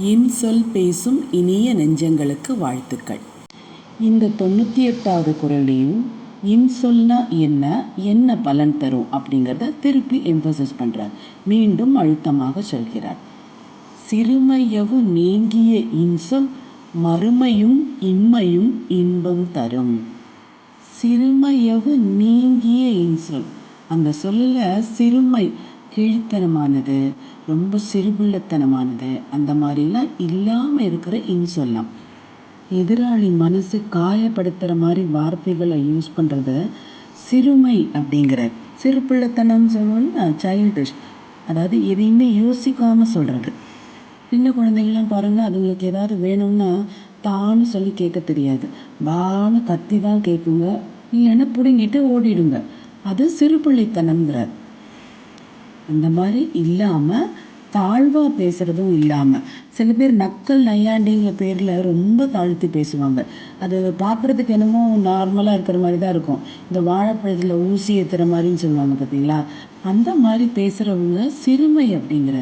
இன்சொல் பேசும் இனிய நெஞ்சங்களுக்கு வாழ்த்துக்கள். இந்த 98வது குறளையும் இன்சொல்னா என்ன, என்ன பலன் தரும் அப்படிங்கிறத திருப்பி எம்பசஸ் பண்ணுறார். மீண்டும் அழுத்தமாக சொல்கிறார். சிறுமையவு நீங்கிய இன்சொல் மறுமையும் இம்மையும் இன்பம் தரும். சிறுமையவு நீங்கிய இன்சொல், அந்த சொல்ல சிறுமை, கீழ்த்தனமானது, ரொம்ப சிறுபிள்ளைத்தனமானது, அந்த மாதிரிலாம் இல்லாமல் இருக்கிற இன்சொல்லாம். எதிராளி மனசு காயப்படுத்துகிற மாதிரி வார்த்தைகளை யூஸ் பண்ணுறத சிறுமை அப்படிங்கிற, சிறுபிள்ளைத்தனம் சொல்லணும்னா சைல்டிஷ், அதாவது எதையுமே யோசிக்காமல் சொல்கிறது. சின்ன குழந்தைங்களாம் பாருங்கள், அதுங்களுக்கு ஏதாவது வேணும்னா தான்னு சொல்லி கேட்க தெரியாது, பான்னு கத்தி தான் கேட்குங்க, இல்லைன்னா பிடுங்கிட்டு ஓடிடுங்க. அது சிறுபிள்ளைத்தனம்ங்கிறார். அந்த மாதிரி இல்லாமல் தாழ்வாக பேசுகிறதும் இல்லாமல், சில பேர் நக்கல் நையாண்டிங்கிற பேரில் ரொம்ப தாழ்த்தி பேசுவாங்க. அது பார்க்குறதுக்கு என்னமோ நார்மலாக இருக்கிற மாதிரி தான் இருக்கும். இந்த வாழைப்பழத்தில் ஊசி ஏற்றுற மாதிரின்னு சொல்லுவாங்க பார்த்தீங்களா, அந்த மாதிரி பேசுகிறவங்க சிறுமை அப்படிங்கிற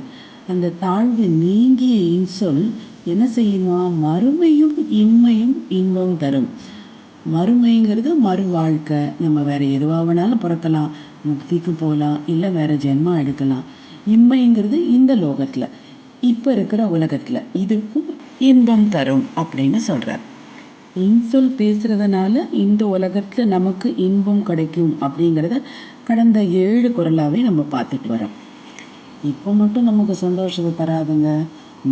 அந்த தாழ்வு நீங்கிய இன்சொல் என்ன செய்யுமா, மறுமையும் இம்மையும் இன்பம் தரும். மறுமைங்கிறது மறு வாழ்க்கை, நம்ம வேறு எதுவாக வேணாலும் பிறக்கலாம், முக்திக்கு போகலாம், இல்லை வேறு ஜென்மம் எடுக்கலாம். இம்மைங்கிறது இந்த லோகத்தில், இப்போ இருக்கிற உலகத்தில் இதுக்கும் இன்பம் தரும் அப்படின்னு சொல்கிறார். இன்சொல் பேசுகிறதுனால இந்த உலகத்தில் நமக்கு இன்பம் கிடைக்கும் அப்படிங்கிறத கடந்த 7 குறளாவே நம்ம பார்த்துட்டு வரோம். இப்போ மட்டும் நமக்கு சந்தோஷத்தை தராதுங்க,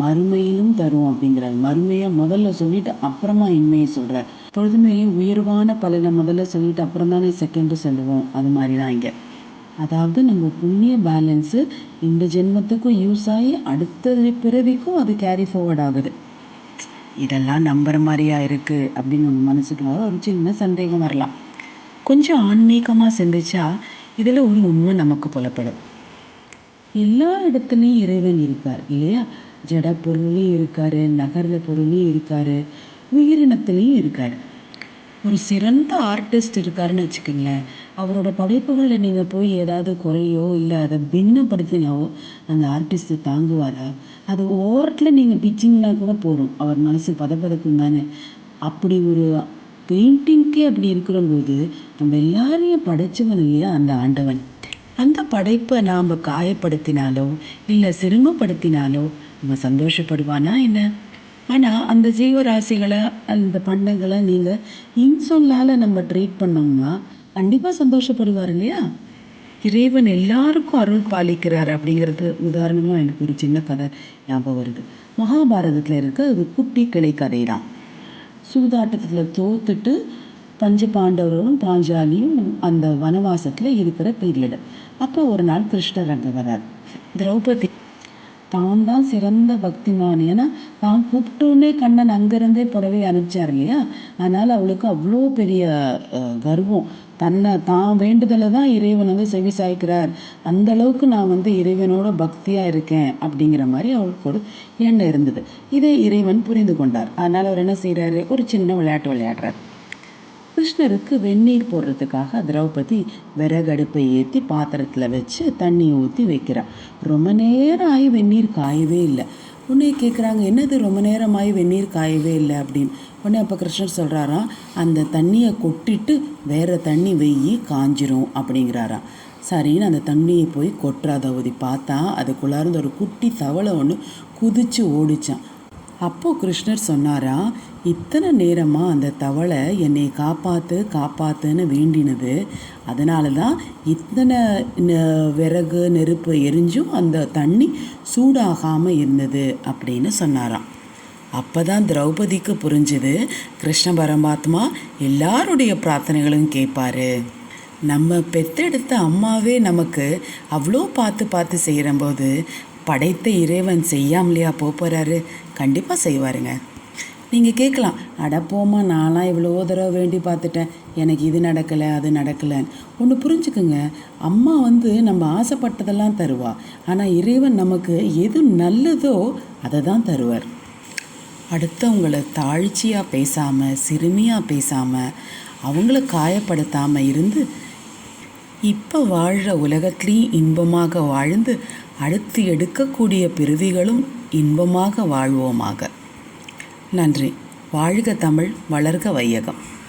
மறுமையிலும் தரும் அப்படிங்கிறார். மறுமையை முதல்ல சொல்லிட்டு அப்புறமா இன்மையை சொல்கிறார். எப்பொழுதுமே உயர்வான பலனை முதல்ல சொல்லிட்டு அப்புறம் தானே செகண்டு சொல்லுவோம். அது மாதிரி தான் இங்கே. அதாவது நம்ம புண்ணிய பேலன்ஸு இந்த ஜென்மத்துக்கும் யூஸ் ஆகி அடுத்த பிறவிக்கும் அது கேரி ஃபார்வர்ட் ஆகுது. இதெல்லாம் நம்புற மாதிரியா இருக்குது அப்படின்னு நம்ம மனசுக்குள்ள ஒரு சின்ன சந்தேகம் வரலாம். கொஞ்சம் ஆன்மீகமாக சிந்திச்சா இதில் ஒரு உண்மை நமக்கு புலப்படும். எல்லா இடத்துலையும் இறைவன் இருக்கார் இல்லையா? ஜட பொருளையும் இருக்கார், நகர்ற பொருளையும் இருக்கார், உயிரினத்துலேயும் இருக்கார். ஒரு சிறந்த ஆர்டிஸ்ட் இருக்காருன்னு வச்சுக்கோங்களேன், அவரோட படைப்புகளை நீங்கள் போய் ஏதாவது குறையோ இல்லை அதை பின்னப்படுத்தினாவோ அந்த ஆர்டிஸ்ட்டு தாங்குவாரா? அது ஓரத்தில் நீங்கள் பிச்சிங்கன்னா கூட போதும், அவர் மனசு பதப்பதக்கும் தானே. அப்படி ஒரு பெயிண்டிங்க்கே அப்படி இருக்கிறபோது நம்ம எல்லாரையும் படைச்சவன் இல்லையா அந்த ஆண்டவன். அந்த படைப்பை நாம் காயப்படுத்தினாலோ இல்லை சிரமப்படுத்தினாலோ நம்ம சந்தோஷப்படுவானா என்ன? ஆனால் அந்த ஜீவராசிகளை அந்த பண்டங்களை நீங்கள் இன்சொல்லால் நம்ம ட்ரீட் பண்ணோம்னா கண்டிப்பாக சந்தோஷப்படுவார் இல்லையா? இறைவன் எல்லாருக்கும் அருள் பாலிக்கிறார் அப்படிங்கிறது உதாரணமாக எனக்கு ஒரு சின்ன கதை ஞாபகம் வருது. மகாபாரதத்தில் இருக்க ஒரு குட்டி கிளை கதை தான். சூதாட்டத்தில் தோத்துட்டு பஞ்ச பாண்டவரும் பாஞ்சாலியும் அந்த வனவாசத்தில் இருக்கிற பீரியடு. அப்போ ஒரு நாள் கிருஷ்ணர் அங்கே வர்றார். திரௌபதி தான் சிறந்த பக்திமான், ஏன்னா தான் கூப்பிட்டோன்னே கண்ணன் அங்கேருந்தே புடவை அனுப்பிச்சார் இல்லையா? அதனால் அவளுக்கு அவ்வளோ பெரிய கர்வம், தான் வேண்டுதலை தான் இறைவன் செவி சாய்க்கிறார், அந்த அளவுக்கு நான் இறைவனோட பக்தியாக இருக்கேன் அப்படிங்கிற மாதிரி அவளுக்கு ஒரு எண்ணம் இருந்தது. இதை இறைவன் புரிந்து கொண்டார். அதனால் அவர் என்ன செய்கிறாரு, ஒரு சின்ன விளையாட்டு விளையாடுறார். கிருஷ்ணருக்கு வெந்நீர் போடுறதுக்காக திரௌபதி விறகடுப்பை ஏற்றி பாத்திரத்தில் வச்சு தண்ணி ஊற்றி வைக்கிறார். ரொம்ப நேரம் ஆகி வெந்நீர் காயவே இல்லை. உடனே கேட்குறாங்க, என்னது ரொம்ப நேரமாகி வெந்நீர் காயவே இல்லை அப்படின்னு. உடனே அப்போ கிருஷ்ணர் சொல்கிறாராம், அந்த தண்ணியை கொட்டிட்டு வேறு தண்ணி வெய்யி காஞ்சிரும் அப்படிங்கிறாராம். சரின்னு அந்த தண்ணியை போய் கொட்டுறா திரௌபதி. பார்த்தா அதுக்குள்ளார்ந்து ஒரு குட்டி தவளை ஒன்று குதிச்சு ஓடிச்சான். அப்போது கிருஷ்ணர் சொன்னாரா, இத்தனை நேரமாக அந்த தவளை என்னை காப்பாற்றுன்னு வேண்டினது, அதனால தான் இத்தனை விறகு நெருப்பு எரிஞ்சும் அந்த தண்ணி சூடாகாமல் இருந்தது அப்படின்னு சொன்னாராம். அப்போ தான் திரௌபதிக்கு புரிஞ்சுது, கிருஷ்ண பரமாத்மா எல்லாருடைய பிரார்த்தனைகளும் கேட்பார். நம்ம பெற்றெடுத்த அம்மாவே நமக்கு அவ்வளோ பார்த்து செய்கிறம்போது படைத்த இறைவன் செய்யாமலையா போகிறாரு? கண்டிப்பாக செய்வாருங்க. நீங்கள் கேட்கலாம், அடப்போமா நான்லாம் இவ்வளோ தடவை வேண்டி பார்த்துட்டேன், எனக்கு இது நடக்கலை அது நடக்கலைன்னு. ஒன்று புரிஞ்சுக்குங்க, அம்மா நம்ம ஆசைப்பட்டதெல்லாம் தருவா, ஆனால் இறைவன் நமக்கு எது நல்லதோ அதை தான் தருவார். அடுத்தவங்களை தாழ்ச்சியாக பேசாமல் சிறுமியாக பேசாமல் அவங்கள காயப்படுத்தாமல் இருந்து இப்போ வாழ்கிற உலகத்துலேயும் இன்பமாக வாழ்ந்து அடுத்து எடுக்கக்கூடிய பிறவிகளும் இன்பமாக வாழ்வோமாக. நன்றி. வாழ்க தமிழ், வளர்க வையகம்.